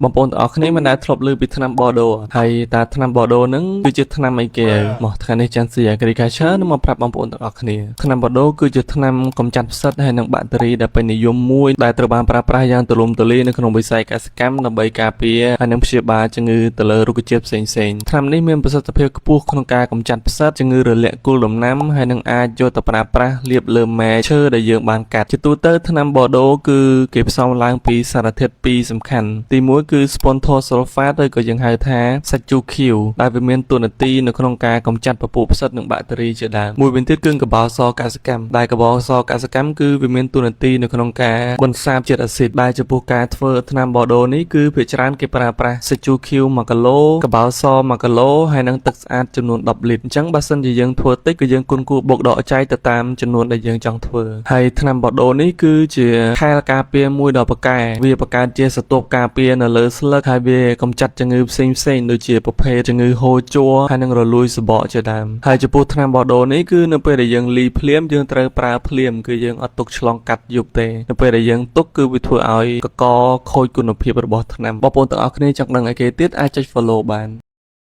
បងប្អូនទាំងអស់គ្នាមិនដែលធ្លាប់ឮពីថ្នាំបដូហើយតើថ្នាំបដូហ្នឹងគឺជាថ្នាំអីគេមកថ្ងៃនេះចាន់ស៊ី Agriculture នឹងមកប្រាប់បងប្អូនទាំងអស់គ្នាថ្នាំបដូគឺជាថ្នាំកម្ចាត់ផ្សិតហើយនិងបាក់តេរីដែលពេញនិយមមួយដែលត្រូវបានប្រើប្រាស់យ៉ាងទូលំទូលាយនៅក្នុងវិស័យកសិកម្មដើម្បីការពារហើយនិងព្យាបាលជំងឺទៅលើរុក្ខជាតិផ្សេងៗថ្នាំនេះមានប្រសិទ្ធភាពខ្ពស់ក្នុងការកម្ចាត់ផ្សិតជំងឺរលាកគល់ដំណាំហើយនិងអាចយកទៅប្រើប្រាស់លាបលើមែកឈើដែលយើងបានកាត់ជាទូទៅថ្នាំបដូគឺគេផ្សំឡើងពីសារធាតុពីរសំខាន់ទី1គឺ Spontor sulfate ឬក៏យើងហៅថាសាច់ជូឃីវដែលវាមានតួនាទីនៅក្នុងការកម្ចាត់ពពួកផ្សិតនិងបាក់តេរីជាដើមមួយវិញទៀតគឺកបោសកសិកម្មដែលកបោសកសិកម្មគឺវាមានតួនាទីនៅក្នុងការបន្សាបជាតិអាស៊ីតដែលចំពោះការធ្វើថ្នាំបដូនេះគឺភាគច្រើនគេប្រើប្រាស់សាច់ជូឃីវ1គីឡូកបោស1គីឡូហើយនិងទឹកស្អាតចំនួន10លីត្រអញ្ចឹងបើសិនជាយើងធ្វើតិចគឺយើងគុណគួរបុកដកចែកទៅតាមចំនួនដែលយើងចង់ធ្វើហើយថ្នាំបដូនេះគឺជាខែលការពារមួយដ៏ប្រកែវាបង្កើតជាសន្ទប់ការពារនៅលើស្លឹកហើយវាកម្ចាត់ជំងឺផ្សេងៗដូចជាប្រភេទជំងឺហូរជ័រហើយនិងរលួយសបកជាដើមហើយចំពោះថ្នាំបដូនេះគឺនៅពេលដែលយើងលីភ្លាមយើងត្រូវប្រើភ្លាមគឺយើងអត់ទុកឆ្លងកាត់យប់ទេនៅពេលដែលយើងទុកគឺវាធ្វើឲ្យកកខូចគុណភាពរបស់ថ្នាំបងប្អូនទាំងអស់គ្នាចង់ដឹងអីគេទៀតអាចចុច follow បាន